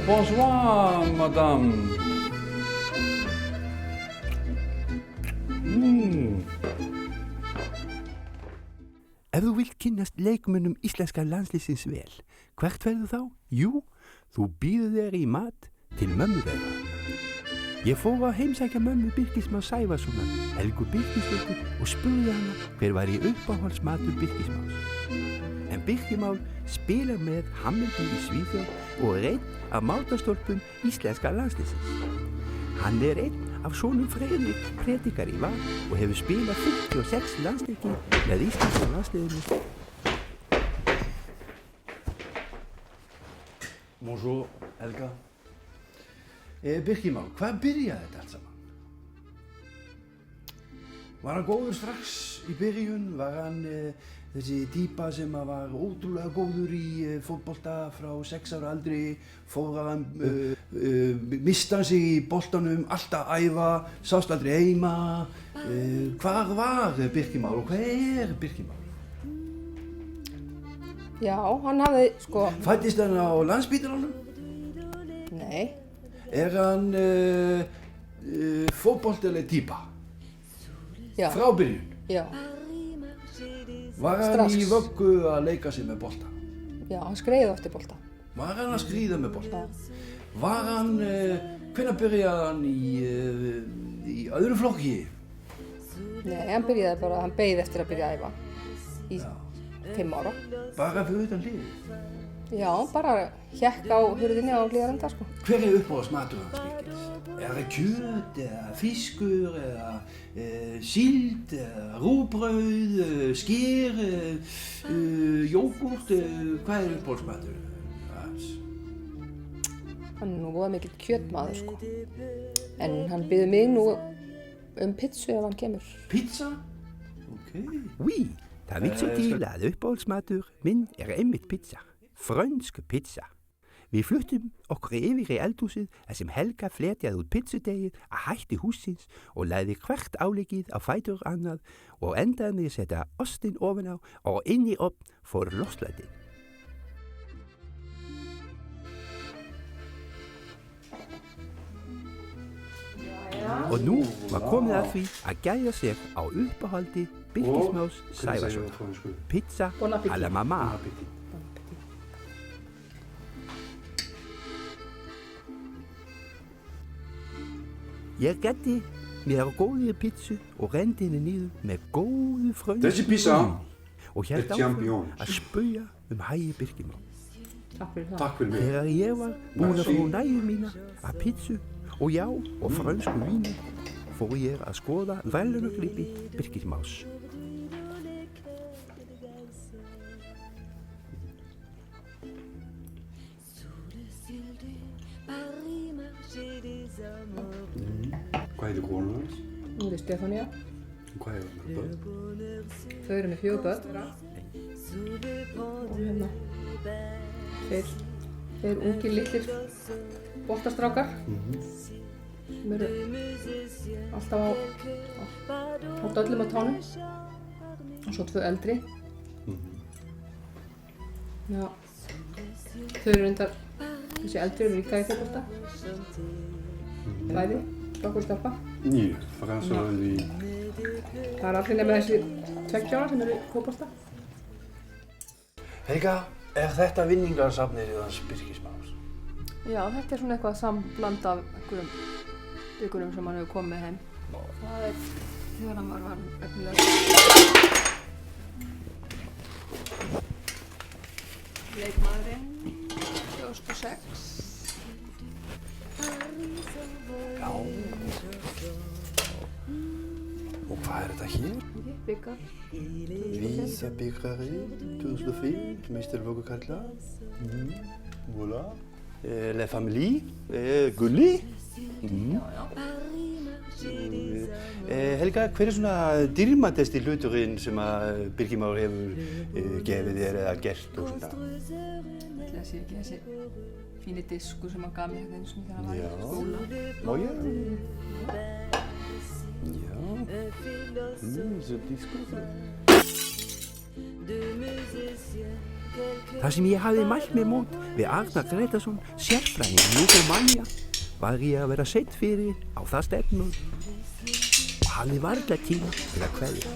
Bonsoir, madame. Ef þú vilt kynnast leikmönnum íslenska landsliðsins vel, hvert verður þá? Jú, þú býður þér í mat til mömmu þeirra. Ég fór að heimsækja mömmu Birkis Más Sævarssonar, Helgu Birkisdóttur, og spurði hana hver var í uppáhaldsmatur Birkis Más. En Birkir Már spilar með Hammarby í Svíþjóð og er einn af mátastólpum íslenska landsliðsins. Hann er einn af sonum Friðrik predikar í Val og hefur spilað 56 landsleiki með íslenska landsliðinu. Bonjour, Helga. Birkir Már, hvað byrjaði þetta allt saman? Var hann góður strax í byrjun? Var hann þessi týpa sem var ótrúlega góður í fótbolta frá 6 ára aldri? Fór að hann mista sig í boltanum, alltaf æfa, sást aldrei heima? Hvar var Birkir Már og hvað er Birkir Már? Já, hann hafði Fæddist hann á Landspítalanum? Nei. Er hann fótboltaleg týpa? Já. Frá byrjun? Já. Var hann Strax. í vöggu að leika sig með bolta? Já, hann skreiði eftir bolta. Var hann að skríða með bolta? Já. Var hann, hvenær byrjaði hann í öðru flokki? Nei, hann byrjaði bara, hann beið eftir að byrja að æfa í 5 ára. Bara fyrir utan liðið? Já, bara hékk á hurðinni á Hlíðarenda, Hver er uppáhaldsmatur hans Birkis? Er það kjöt, eða fiskur, eða síld, eða rúgbrauð, skyr, jógúrt, hvað er uppáhaldsmatur hans? Hann er nú voða mikill kjötmaður, En hann biður mig nú pizzu ef hann kemur. Pizza? Ok. Oui, það vill svo til að uppáhaldsmatur minn er einmitt pizza. Frönsk pizza. Við fluttum okkur yfir í eldhúsið þar sem Helga fletjaði út pizzudegið að hætti húsins og lagði hvert áleggið á fætur annað og endaði með að setja ostinn ofan á og inn í opn for loslætið. Og nú var komið að því að gæja sér á uppáhaldi Birkis Más Sævarssonar. Pizza à la mamma. Ég gætti mér á góðri pizzu og rendi henni niður með góðu frönsku. Þessi pizza og hélt áfram að spauga hagi Birkir Már. Takk fyrir það. Takk fyrir mig. Þegar ég var búinn að fá nægju mína af pizzu og já og frönsku víni fór ég að skoða verðlaunaklippi Birkis Más. Hvað heitir konur hans? Hún er Stefánía. Hvað er það með börn? Þau eru með 4 börn. Og hérna, þeir ungir litlir boltastrákar sem eru alltaf á dollum á tánum og svo 2 eldri. Já, þau eru reyndar, þessi eldri eru líka í fótbolta. Bæði, strákur og stelpa. Nýr, François Louis. Það er allir nema þessi 2 ára sem eru í fótbolta. Helga, er þetta vinningarsafnið hans Birkis Más? Já, þetta er svona eitthvað sambland af einhverjum sem hann hefur komið heim. Það er þegar hann var efnilegur. Leikmaðurinn 2006. Já. Og hvað er þetta hér? Byggar. Visa Byggari 2005, mestervåge karla. Voilà. La Famille, Gulli. Helga, hver er svona dýrmætasti hluturinn sem að Birkir Már hefur gefið þér eða gert og svona? Ætli það sé ekki þessi fíni diskur sem hann gaf mér þetta einu sinni þegar hann var í skóla. Má ég? Já. Þessi diskur. Það sem ég hafði mælt mér mót við Arnar Gretarsson, sérfræðing Júgómania, var ég að vera sett fyrir á það stefnum og hafði varla tíma til að kveðja.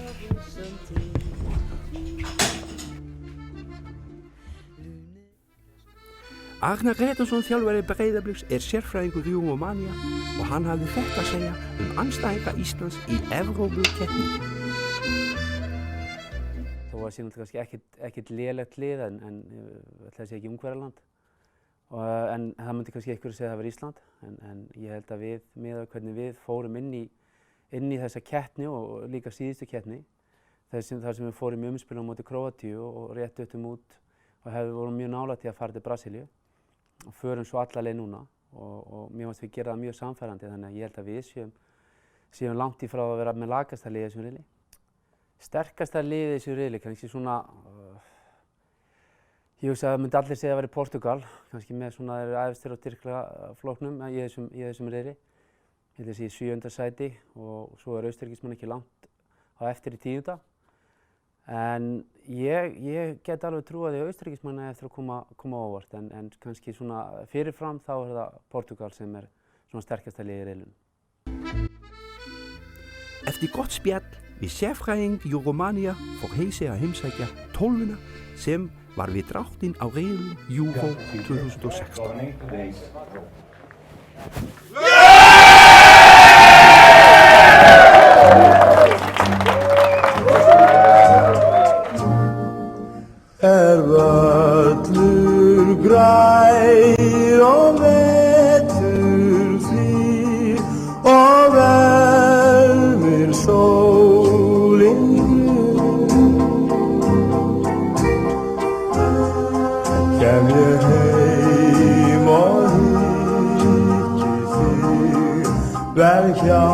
Arnar Gretarsson, þjálfari Breiðabliks, sérfræðingur Júgómania og hann hafði þetta að segja andstæðinga Íslands í Evrópukeppni. Þó að sé náttúrulega kannski ekkert lélegt lið en það sé ekki Ungverjaland. En það myndi kannski einhverju segja að það var Ísland. En ég held að við, með hvernig við fórum inn í þessa keppni og líka síðustu keppni, þar sem við fórum í umspil á móti Króatíu og rétt út og vorum mjög nálægt í að fara til Brasilíu og förum svo alla leið núna og mér fannst við gera það mjög samfærandi, þannig að ég held að við séum langt í frá að vera með lakasta liðið í þessum riðli. Sterkasta liðið í þessu riðli, kannski svona, ég hugsa að það myndi allir segja að vera Portugal, kannski með svona æðstir og Tyrkla flokknum í þessum riðli. Ég held að sé í 7. sæti og svo Austurríkismenn ekki langt á eftir í 10. En ég get alveg trúað því að Austurríkismenn eftir að koma óvart, en kannski svona fyrirfram þá það Portugal sem svona sterkasta liðið í riðlunum. Eftir gott spjall við sérfræðing Júgómania fór Heisi að heimsækja 12. sem var við dráttinn á riðlum Júgó 2016. Völlur grær og vetur hlýr og vermir sólin grunn. Kem ég heim og hyggi þig, verð hjá